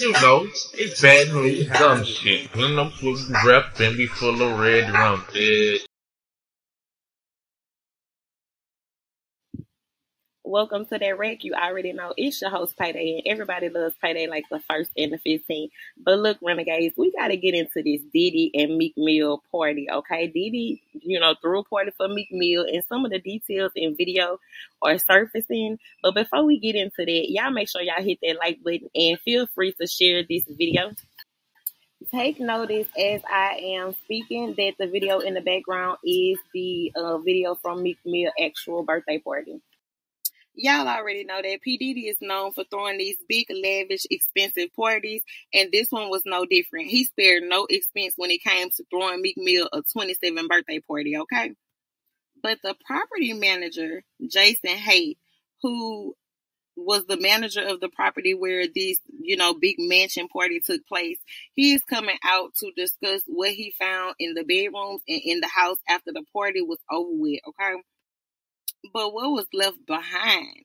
You know, it's bad news, dumb shit. When I'm full rep and be full of red rum. Welcome to that wreck. You already know it's your host PayDae, and everybody loves PayDae like the first and the 15th. But look, renegades, we got to get into this Diddy and Meek Mill party, okay? Diddy, threw a party for Meek Mill, and some of the details in video are surfacing. But before we get into that, y'all make sure y'all hit that like button and feel free to share this video. Take notice as I am speaking that the video in the background is the video from Meek Mill's actual birthday party. Y'all already know that P. Diddy is known for throwing these big, lavish, expensive parties, and this one was no different. He spared no expense when it came to throwing Meek Mill a 27th birthday party, okay? But the property manager, Jason Haight, who was the manager of the property where this, big mansion party took place, he is coming out to discuss what he found in the bedrooms and in the house after the party was over with, okay? But what was left behind?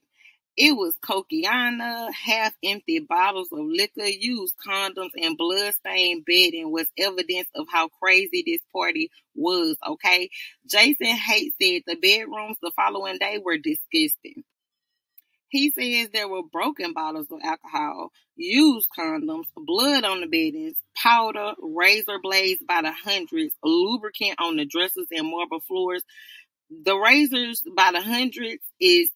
It was cocaine, half-empty bottles of liquor, used condoms, and blood-stained bedding was evidence of how crazy this party was, okay? Jason Haight said the bedrooms the following day were disgusting. He says there were broken bottles of alcohol, used condoms, blood on the beddings, powder, razor blades by the hundreds, lubricant on the dressers and marble floors. The razors by the hundreds is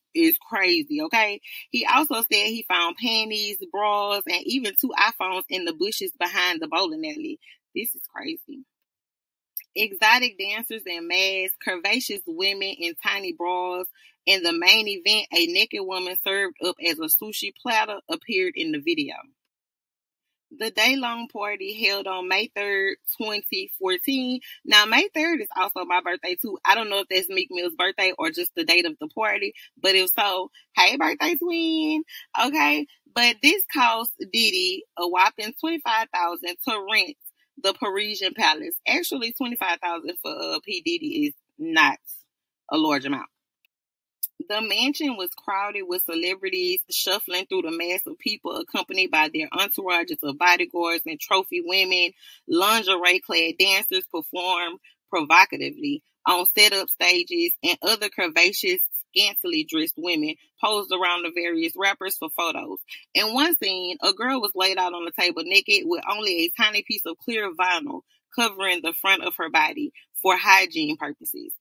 crazy, okay? He also said he found panties, bras, and even 2 iPhones in the bushes behind the bowling alley. This is crazy. Exotic dancers and masks, curvaceous women in tiny bras, and the main event, a naked woman served up as a sushi platter, appeared in the video. The day-long party held on May 3rd, 2014. Now, May 3rd is also my birthday, too. I don't know if that's Meek Mill's birthday or just the date of the party, but if so, hey, birthday twin, okay? But this cost Diddy a whopping $25,000 to rent the Parisian Palace. Actually, $25,000 for P. Diddy is not a large amount. The mansion was crowded with celebrities shuffling through the mass of people accompanied by their entourages of bodyguards and trophy women. Lingerie-clad dancers performed provocatively on set-up stages, and other curvaceous, scantily dressed women posed around the various rappers for photos. In one scene, a girl was laid out on the table naked with only a tiny piece of clear vinyl covering the front of her body for hygiene purposes.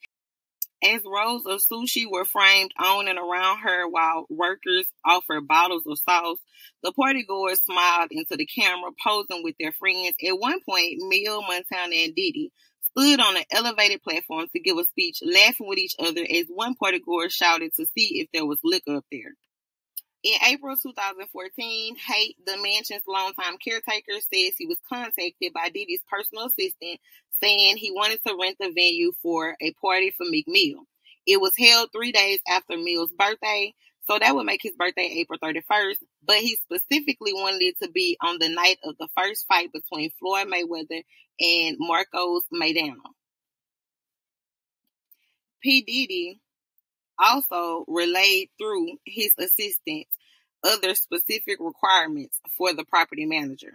As rows of sushi were framed on and around her while workers offered bottles of sauce, the partygoers smiled into the camera, posing with their friends. At one point, Mill, Montana, and Diddy stood on an elevated platform to give a speech, laughing with each other as one partygoer shouted to see if there was liquor up there. In April 2014, Haight, the mansion's longtime caretaker, says he was contacted by Diddy's personal assistant saying he wanted to rent the venue for a party for Meek Mill. It was held 3 days after Mill's birthday, so that would make his birthday April 31st, but he specifically wanted it to be on the night of the first fight between Floyd Mayweather and Marcos Maidana. P. Diddy also relayed through his assistants other specific requirements for the property manager.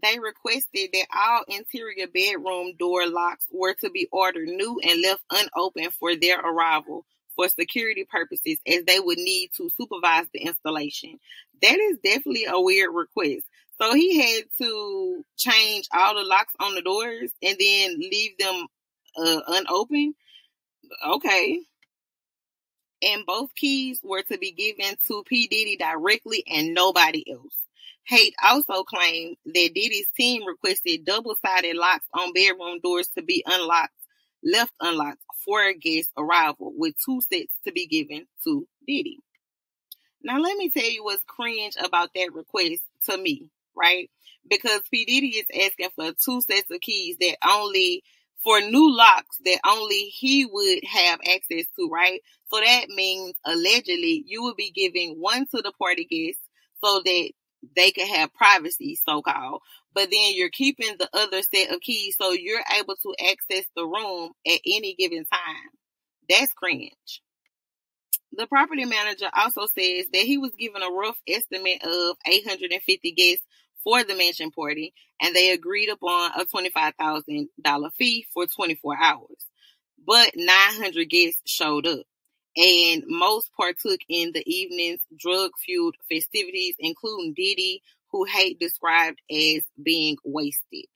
They requested that all interior bedroom door locks were to be ordered new and left unopened for their arrival for security purposes, as they would need to supervise the installation. That is definitely a weird request. So he had to change all the locks on the doors and then leave them unopened? Okay. And both keys were to be given to P. Diddy directly and nobody else. Haight also claimed that Diddy's team requested double-sided locks on bedroom doors to be left unlocked for a guest arrival, with 2 sets to be given to Diddy. Now, let me tell you what's cringe about that request to me, right? Because P. Diddy is asking for 2 sets of keys for new locks that only he would have access to, right? So that means, allegedly, you would be giving one to the party guests so that they could have privacy, so-called. But then you're keeping the other set of keys so you're able to access the room at any given time. That's cringe. The property manager also says that he was given a rough estimate of 850 guests for the mansion party, and they agreed upon a $25,000 fee for 24 hours. But 900 guests showed up, and most partook in the evening's drug-fueled festivities, including Diddy, who Haight described as being wasted.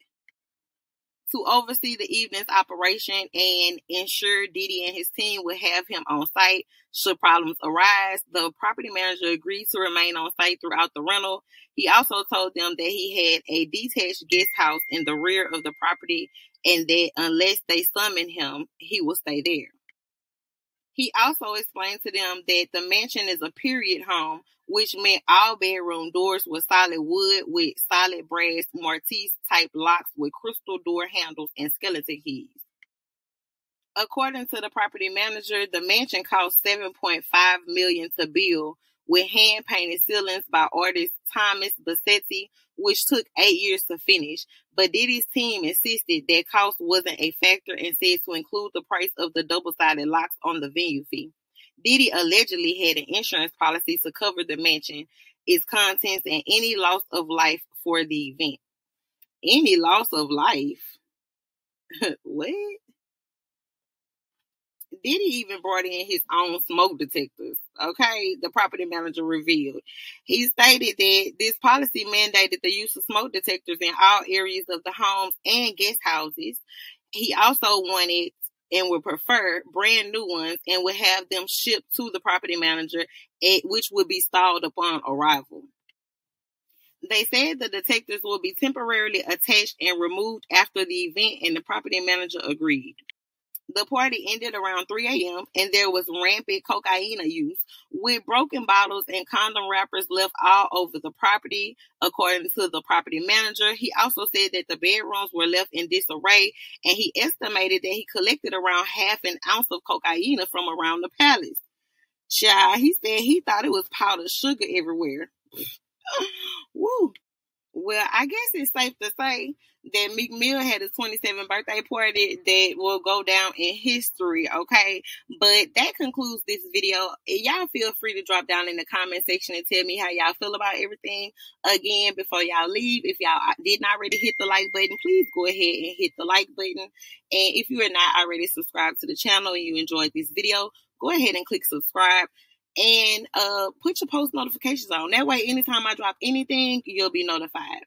To oversee the evening's operation and ensure Diddy and his team would have him on site should problems arise, the property manager agreed to remain on site throughout the rental. He also told them that he had a detached guest house in the rear of the property and that unless they summoned him, he would stay there. He also explained to them that the mansion is a period home, which meant all bedroom doors were solid wood with solid brass mortise-type locks with crystal door handles and skeleton keys. According to the property manager, the mansion cost $7.5 million to build, with hand-painted ceilings by artist Thomas Bassetti, which took 8 years to finish. But Diddy's team insisted that cost wasn't a factor and said to include the price of the double-sided locks on the venue fee. Diddy allegedly had an insurance policy to cover the mansion, its contents, and any loss of life for the event. Any loss of life? What? Diddy even brought in his own smoke detectors, okay? The property manager revealed. He stated that this policy mandated the use of smoke detectors in all areas of the homes and guest houses. He also wanted and would prefer brand new ones and would have them shipped to the property manager, which would be installed upon arrival. They said the detectors will be temporarily attached and removed after the event, and the property manager agreed. The party ended around 3 a.m. and there was rampant cocaine use, with broken bottles and condom wrappers left all over the property, according to the property manager. He also said that the bedrooms were left in disarray, and he estimated that he collected around half an ounce of cocaine from around the palace. Child, he said he thought it was powdered sugar everywhere. Woo. Well, I guess it's safe to say that Meek Mill had his 27th birthday party that will go down in history, okay? But that concludes this video. Y'all feel free to drop down in the comment section and tell me how y'all feel about everything. Again, before y'all leave, if y'all did not already hit the like button, please go ahead and hit the like button. And if you are not already subscribed to the channel and you enjoyed this video, go ahead and click subscribe. And put your post notifications on. That way, anytime I drop anything, you'll be notified.